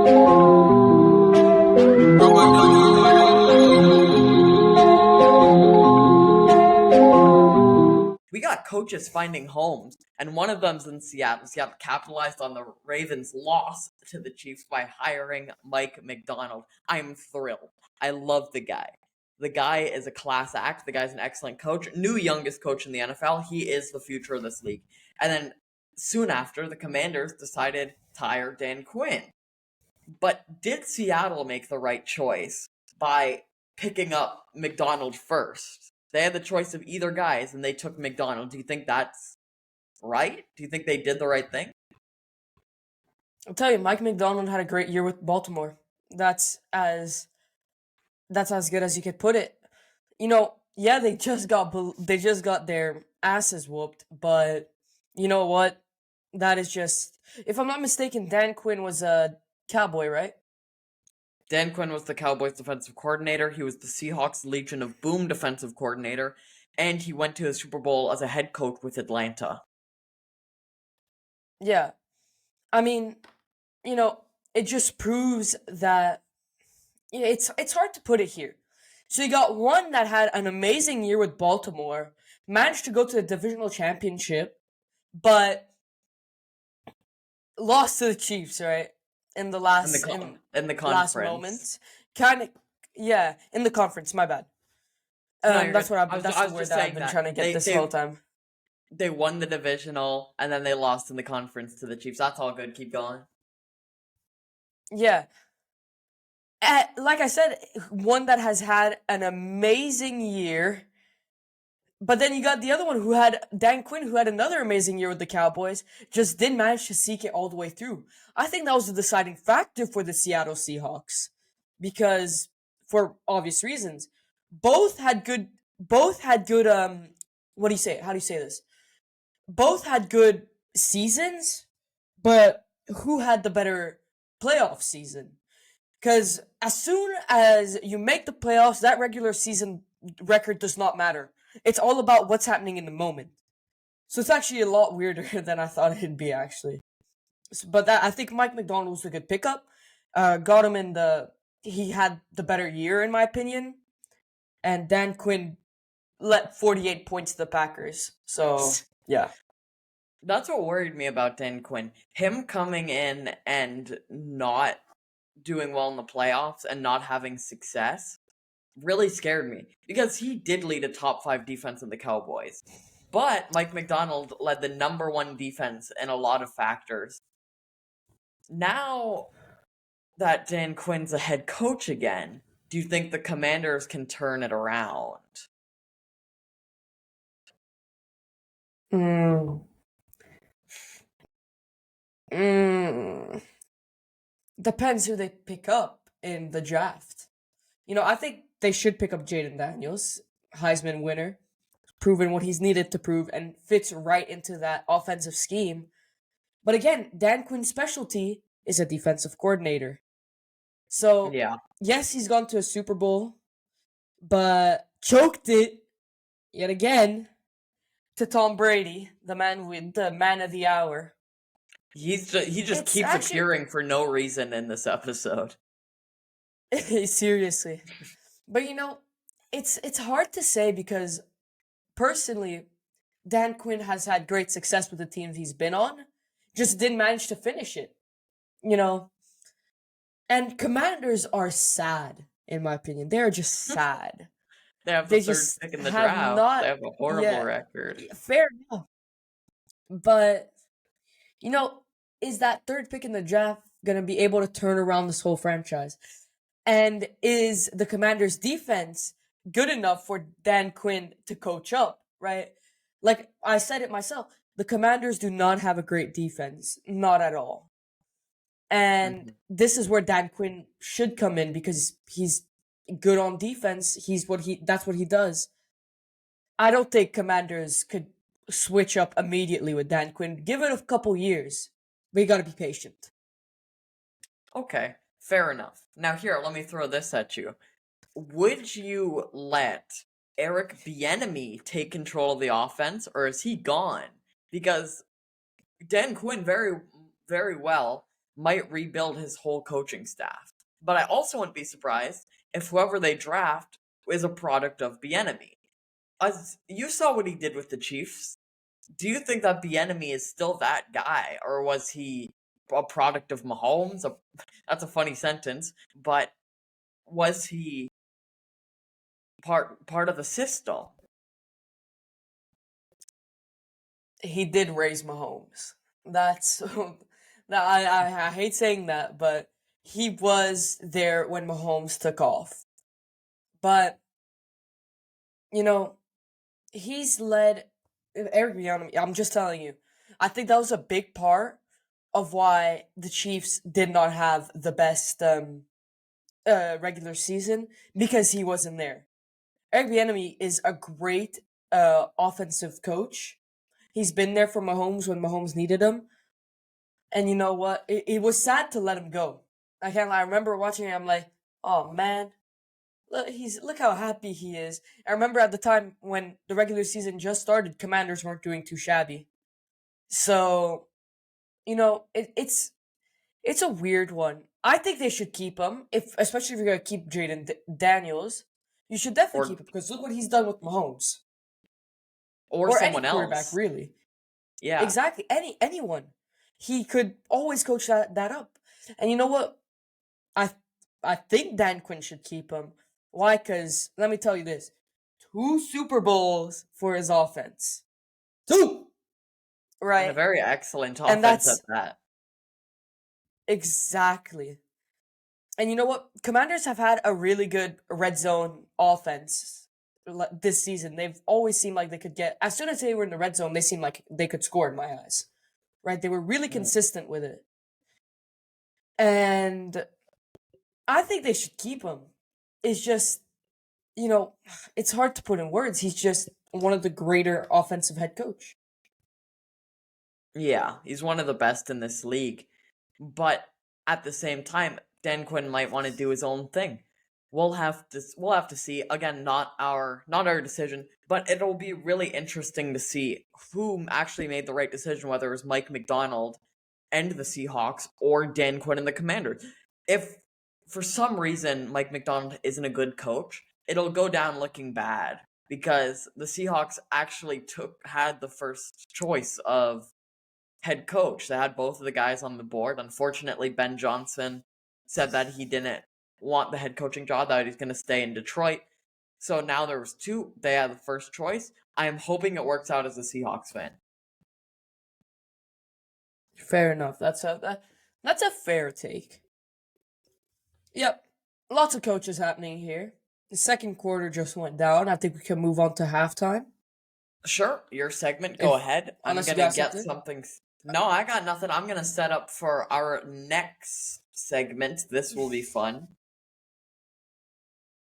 We got coaches finding homes, and one of them's in Seattle. Seattle capitalized on the Ravens' loss to the Chiefs by hiring Mike Macdonald. I'm thrilled. I love the guy. The guy is a class act. The guy's an excellent coach. New youngest coach in the NFL. He is the future of this league. And then soon after, the Commanders decided to hire Dan Quinn. But did Seattle make the right choice by picking up Macdonald first? They had the choice of either guys, and they took Macdonald. Do you think that's right? Do you think they did the right thing? I'll tell you, Mike Macdonald had a great year with Baltimore. That's as good as you could put it. Yeah, they just got their asses whooped, but you know what? That is just, if I'm not mistaken, Dan Quinn was a Cowboy, right? Dan Quinn was the Cowboys defensive coordinator. He was the Seahawks Legion of Boom defensive coordinator, and he went to the Super Bowl as a head coach with Atlanta. Yeah. I mean, it just proves that it's hard to put it here. So you got one that had an amazing year with Baltimore, managed to go to the divisional championship, but lost to the Chiefs, right? In the last last moments, kind of, yeah, in the conference. My bad. That's what that's the word that I've been trying to get this whole time. They won the divisional and then they lost in the conference to the Chiefs. That's all good. Keep going. Yeah, like I said, one that has had an amazing year. But then you got the other one who had Dan Quinn, who had another amazing year with the Cowboys, just didn't manage to seek it all the way through. I think that was the deciding factor for the Seattle Seahawks, because for obvious reasons, both had good. What do you say? How do you say this? Both had good seasons, but who had the better playoff season? Because as soon as you make the playoffs, that regular season record does not matter. It's all about what's happening in the moment. So it's actually a lot weirder than I thought it'd be, actually. But I think Mike Macdonald was a good pickup. Got him he had the better year, in my opinion. And Dan Quinn let 48 points to the Packers. So, yeah. That's what worried me about Dan Quinn. Him coming in and not doing well in the playoffs and not having success really scared me, because he did lead a top 5 defense in the Cowboys. But Mike Macdonald led the number 1 defense in a lot of factors. Now that Dan Quinn's a head coach again, do you think the Commanders can turn it around? Depends who they pick up in the draft. I think they should pick up Jaden Daniels, Heisman winner, proven what he's needed to prove, and fits right into that offensive scheme. But again, Dan Quinn's specialty is a defensive coordinator. So, yeah, yes, he's gone to a Super Bowl, but choked it yet again to Tom Brady, the man of the hour. He just keeps appearing for no reason in this episode. Seriously. But it's hard to say, because personally, Dan Quinn has had great success with the teams he's been on, just didn't manage to finish it. And Commanders are sad, in my opinion. They're just sad. They have the third pick in the draft. They have a horrible record. Fair enough. But, is that third pick in the draft going to be able to turn around this whole franchise? And is the Commanders' defense good enough for Dan Quinn to coach up, right? Like I said it myself, the Commanders do not have a great defense. Not at all. And this is where Dan Quinn should come in, because he's good on defense. That's what he does. I don't think Commanders could switch up immediately with Dan Quinn. Give it a couple years. But you gotta be patient. Okay, fair enough. Now here, let me throw this at you. Would you let Eric Bieniemy take control of the offense, or is he gone? Because Dan Quinn very, very well might rebuild his whole coaching staff. But I also wouldn't be surprised if whoever they draft is a product of Bieniemy. As you saw what he did with the Chiefs, do you think that Bieniemy is still that guy, or was he a product of Mahomes? That's a funny sentence, but was he part of the system? He did raise Mahomes. That's that I hate saying that, but he was there when Mahomes took off. But you know, he's led Eric Bieniemy. I'm just telling you, I think that was a big part of why the Chiefs did not have the best regular season, because he wasn't there. Eric Bieniemy is a great offensive coach. He's been there for Mahomes when Mahomes needed him. And you know what? It was sad to let him go. I can't lie. I remember watching it, I'm like, oh man, look how happy he is. I remember at the time when the regular season just started, Commanders weren't doing too shabby. So, it's a weird one. I think they should keep him, especially if you're gonna keep Jaden Daniels. You should definitely Or keep him, because look what he's done with Mahomes or or any someone quarterback, else? really. Yeah. Exactly, anyone. He could always coach that up. And you know what? I I think Dan Quinn should keep him. Why? Because let me tell you this: 2 Super Bowls for his offense. 2, And a right? very excellent And offense at that's that. exactly. And you know what? Commanders have had a really good red zone offense this season. They've always seemed like they could get, as soon as they were in the red zone, they seemed like they could score in my eyes. Right? They were really Mm. consistent with it. And I think they should keep him. It's just, it's hard to put in words. He's just one of the greater offensive head coach. Yeah, he's one of the best in this league. But at the same time, Dan Quinn might want to do his own thing. We'll have to see. Again, not our decision, but it'll be really interesting to see who actually made the right decision, whether it was Mike Macdonald and the Seahawks or Dan Quinn and the Commanders. If for some reason Mike Macdonald isn't a good coach, it'll go down looking bad because the Seahawks actually had the first choice of head coach. They had both of the guys on the board. Unfortunately, Ben Johnson said that he didn't want the head coaching job, that he's going to stay in Detroit. So now there was two. They had the first choice. I am hoping it works out as a Seahawks fan. Fair enough. That's a fair take. Yep. Lots of coaches happening here. The second quarter just went down. I think we can move on to halftime. Sure, your segment. Go ahead. I'm Unless you going got to get something. something. No, I got nothing. I'm going to set up for our next segment. This will be fun.